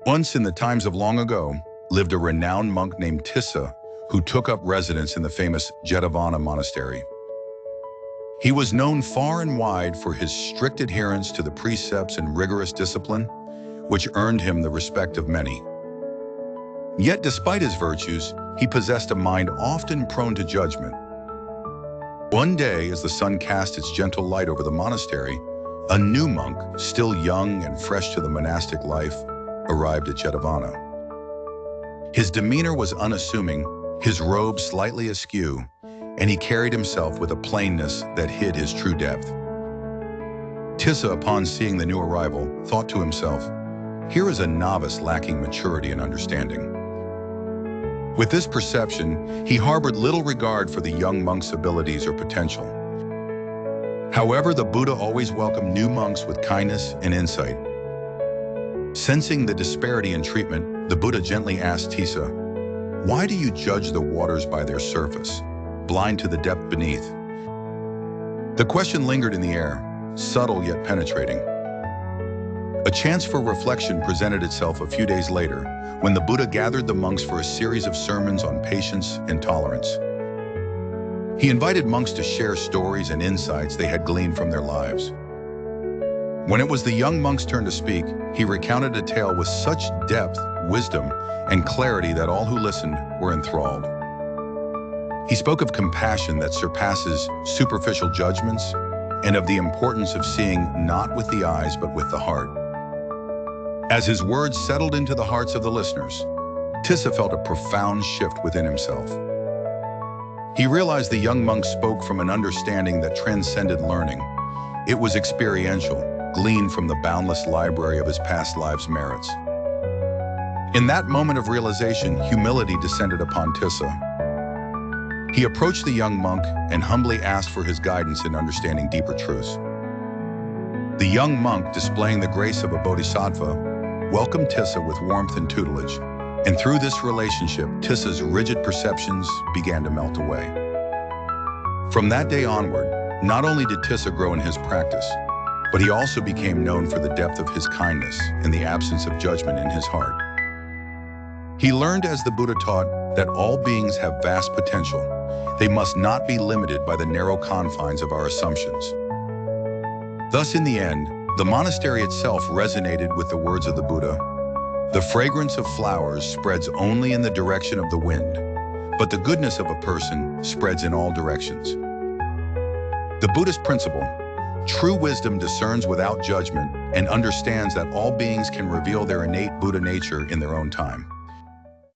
Once in the times of long ago, lived a renowned monk named Tissa who took up residence in the famous Jetavana monastery. He was known far and wide for his strict adherence to the precepts and rigorous discipline, which earned him the respect of many. Yet despite his virtues, he possessed a mind often prone to judgment. One day, as the sun cast its gentle light over the monastery, a new monk, still young and fresh to the monastic life, arrived at Jetavana. His demeanor was unassuming, his robe slightly askew, and he carried himself with a plainness that hid his true depth. Tissa, upon seeing the new arrival, thought to himself, "Here is a novice lacking maturity and understanding." With this perception, he harbored little regard for the young monk's abilities or potential. However, the Buddha always welcomed new monks with kindness and insight. Sensing the disparity in treatment, the Buddha gently asked Tissa, "Why do you judge the waters by their surface, blind to the depth beneath?" The question lingered in the air, subtle yet penetrating. A chance for reflection presented itself a few days later, when the Buddha gathered the monks for a series of sermons on patience and tolerance. He invited monks to share stories and insights they had gleaned from their lives. When it was the young monk's turn to speak, he recounted a tale with such depth, wisdom, and clarity that all who listened were enthralled. He spoke of compassion that surpasses superficial judgments and of the importance of seeing not with the eyes but with the heart. As his words settled into the hearts of the listeners, Tissa felt a profound shift within himself. He realized the young monk spoke from an understanding that transcended learning. It was experiential, gleaned from the boundless library of his past life's merits. In that moment of realization, humility descended upon Tissa. He approached the young monk and humbly asked for his guidance in understanding deeper truths. The young monk, displaying the grace of a bodhisattva, welcomed Tissa with warmth and tutelage, and through this relationship, Tissa's rigid perceptions began to melt away. From that day onward, not only did Tissa grow in his practice, but he also became known for the depth of his kindness and the absence of judgment in his heart. He learned, as the Buddha taught, that all beings have vast potential. They must not be limited by the narrow confines of our assumptions. Thus, in the end, the monastery itself resonated with the words of the Buddha. The fragrance of flowers spreads only in the direction of the wind, but the goodness of a person spreads in all directions. The Buddhist principle, true wisdom discerns without judgment and understands that all beings can reveal their innate Buddha nature in their own time.